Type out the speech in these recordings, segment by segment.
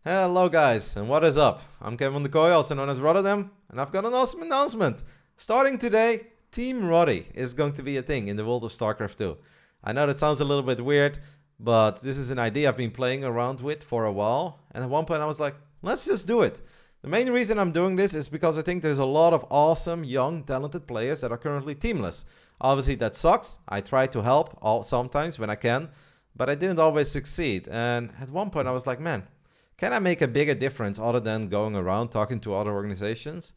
Hello guys, and what is up? I'm Kevin de Kooi, also known as Rotterdam, and I've got an awesome announcement. Starting today, Team Rotti is going to be a thing in the world of StarCraft 2. I know that sounds a little bit weird, but this is an idea I've been playing around with for a while, and at one point I was like, let's just do it. The main reason I'm doing this is because I think there's a lot of awesome, young, talented players that are currently teamless. Obviously that sucks. I try to help sometimes when I can, but I didn't always succeed. And at one point I was like, man, can I make a bigger difference other than going around talking to other organizations?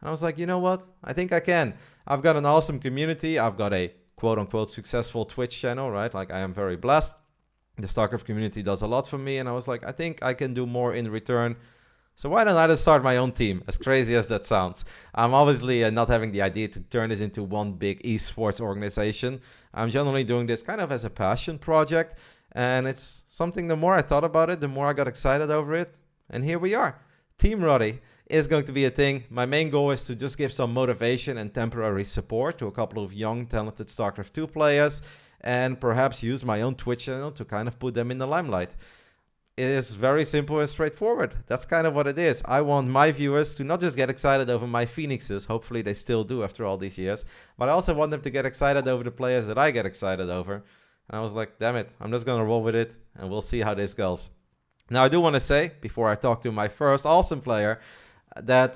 And I was like, you know what? I think I can. I've got an awesome community. I've got a quote unquote successful Twitch channel, right? Like I am very blessed. The StarCraft community does a lot for me. And I was like, I think I can do more in return. So why don't I just start my own team? As crazy as that sounds. I'm obviously not having the idea to turn this into one big esports organization. I'm generally doing this kind of as a passion project. And it's something, the more I thought about it, the more I got excited over it. And here we are. Team Rotti is going to be a thing. My main goal is to just give some motivation and temporary support to a couple of young, talented StarCraft 2 players. And perhaps use my own Twitch channel to kind of put them in the limelight. It is very simple and straightforward. That's kind of what it is. I want my viewers to not just get excited over my phoenixes. Hopefully they still do after all these years. But I also want them to get excited over the players that I get excited over. And I was like, damn it, I'm just going to roll with it and we'll see how this goes. Now, I do want to say, before I talk to my first awesome player, that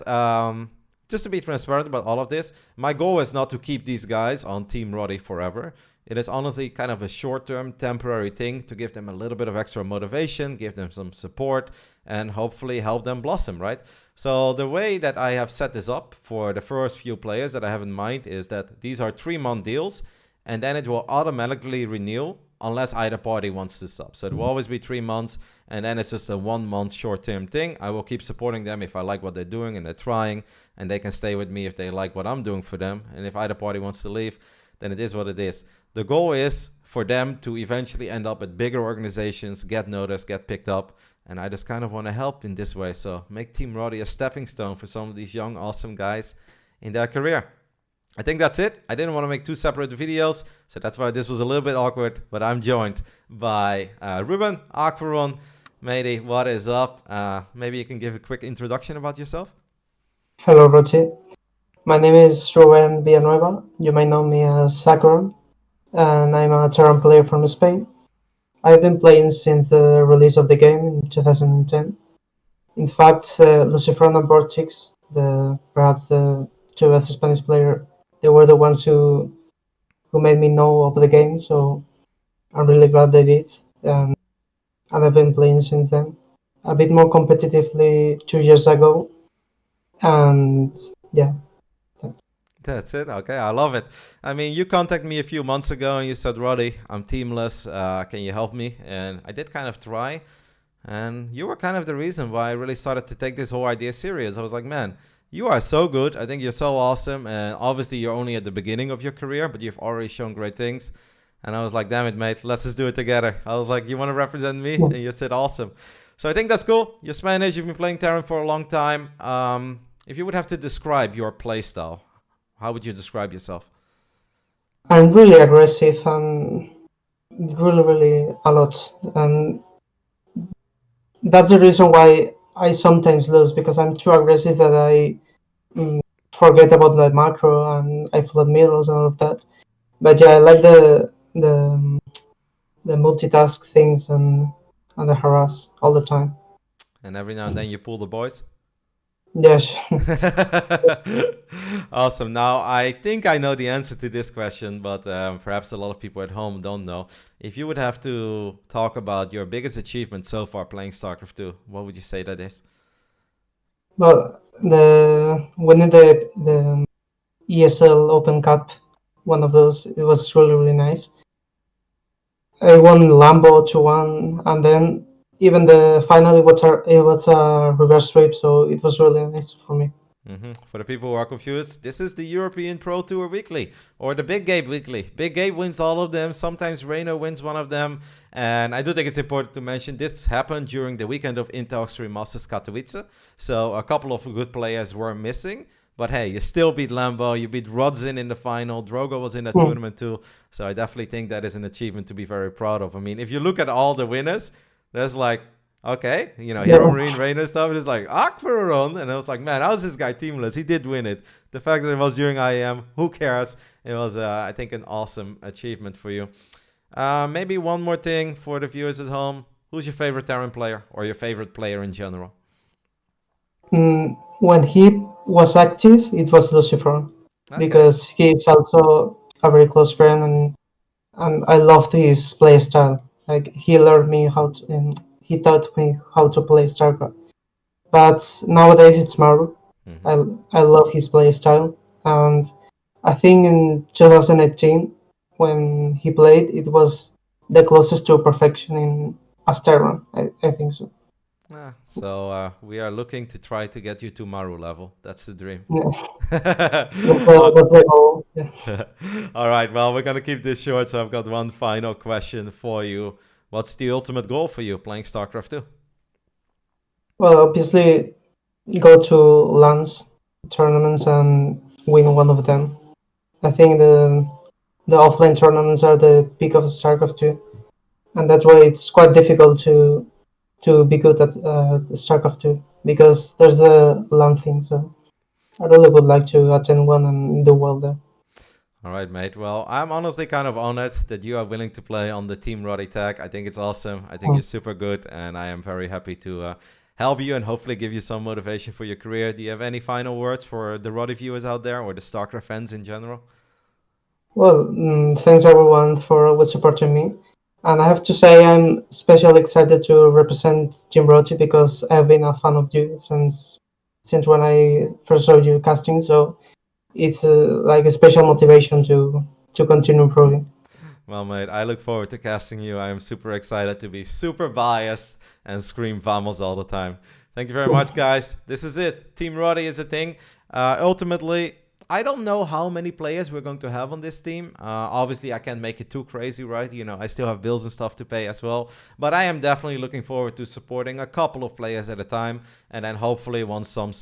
just to be transparent about all of this, my goal is not to keep these guys on Team Rotti forever. It is honestly kind of a short-term, temporary thing to give them a little bit of extra motivation, give them some support, and hopefully help them blossom, right? So the way that I have set this up for the first few players that I have in mind is that these are 3-month deals, and then it will automatically renew unless either party wants to sub. So it will always be 3 months, and then it's just a 1-month short-term thing. I will keep supporting them if I like what they're doing and they're trying, and they can stay with me if they like what I'm doing for them. And if either party wants to leave, then it is what it is. The goal is for them to eventually end up at bigger organizations, get noticed, get picked up, and I just kind of want to help in this way. So make Team Rotti a stepping stone for some of these young, awesome guys in their career. I think that's it. I didn't want to make 2 separate videos, so that's why this was a little bit awkward, but I'm joined by Ruben, Aquaron, matey, what is up? Maybe you can give a quick introduction about yourself. Hello, Rotti. My name is Ruben Villanueva. You may know me as Aquaron, and I'm a Terran player from Spain. I've been playing since the release of the game in 2010. In fact, Lucifer and Vortex, perhaps the 2 best Spanish player, they were the ones who made me know of the game, so I'm really glad they did. And I've been playing since then. A bit more competitively 2 years ago. And yeah. That's it. Okay, I love it. I mean, you contacted me a few months ago and you said, Rotti, I'm teamless. Can you help me? And I did kind of try. And you were kind of the reason why I really started to take this whole idea serious. I was like, man, you are so good. I think you're so awesome. And obviously, you're only at the beginning of your career, but you've already shown great things. And I was like, damn it, mate, let's just do it together. I was like, you want to represent me? And you said, awesome. So I think that's cool. You're Spanish. You've been playing Terran for a long time. If you would have to describe your playstyle, how would you describe yourself? I'm really aggressive and really a lot. And that's the reason why I sometimes lose, because I'm too aggressive that I forget about the macro and I flood mirrors and all of that. But yeah, I like the multitask things and the harass all the time. And every now and then you pull the boys? Yes. Awesome. Now, I think I know the answer to this question, but perhaps a lot of people at home don't know. If you would have to talk about your biggest achievement so far playing StarCraft 2, what would you say that is? Well, winning the ESL Open Cup, one of those, it was really nice. I won Lambo 2-1, and then even the final it was a reverse sweep, so it was really nice for me. For the people who are confused, this is the European Pro Tour Weekly, or the Big Game Weekly. Big Game wins all of them. Sometimes Reino wins one of them. And I do think it's important to mention this happened during the weekend of Intel Extreme Masters Katowice. So a couple of good players were missing. But hey, you still beat Lambo. You beat Rodzin in the final. Drogo was in that tournament too. So I definitely think that is an achievement to be very proud of. I mean, if you look at all the winners, there's like Okay, you know, Hero Yeah. Marine, Rainer stuff. It's like Aquaron, and I was like, man, how's this guy teamless? He did win it. The fact that it was during IEM, who cares? It was, I think, an awesome achievement for you. Maybe one more thing for the viewers at home. Who's your favorite Terran player, or your favorite player in general? When he was active, it was Lucifer Okay. because he's also a very close friend, and I loved his play style. Like he learned me how to, and he taught me how to play StarCraft. But nowadays it's Maru. Hmm. I I love his play style, and I think in 2018 when he played, it was the closest to perfection in Asteron. I think so. So we are looking to try to get you to Maru level. That's the dream. Yeah, Uh, that's the goal. Yeah. All right. Well, we're gonna keep this short. So I've got one final question for you. What's the ultimate goal for you playing StarCraft 2? Well, obviously, go to LANs tournaments and win one of them. I think the offline tournaments are the peak of StarCraft 2, and that's why it's quite difficult to be good at StarCraft 2 because there's a LAN thing. So I really would like to attend one and do well there. All right, mate. Well, I'm honestly kind of honored that you are willing to play on the Team Rotti tag. I think it's awesome. I think Mm. you're super good, and I am very happy to help you and hopefully give you some motivation for your career. Do you have any final words for the Rotti viewers out there or the StarCraft fans in general? Well, thanks everyone for always supporting me. And I have to say, I'm especially excited to represent Team Rotti because I've been a fan of you since when I first saw you casting. So it's like a special motivation to continue improving. Well, mate, I look forward to casting you. I am super excited to be super biased and scream Vamos all the time. Thank you very much, guys. This is it. Team Rotti is a thing. Ultimately, I don't know how many players we're going to have on this team. Obviously, I can't make it too crazy, right? You know, I still have bills and stuff to pay as well. But I am definitely looking forward to supporting a couple of players at a time. And then hopefully once some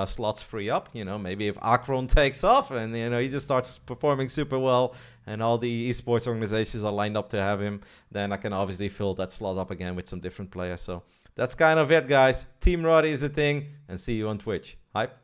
slots free up, you know, maybe if Akron takes off and, you know, he just starts performing super well and all the esports organizations are lined up to have him, then I can obviously fill that slot up again with some different players. So that's kind of it, guys. Team Rotti is a thing, and see you on Twitch. Hype.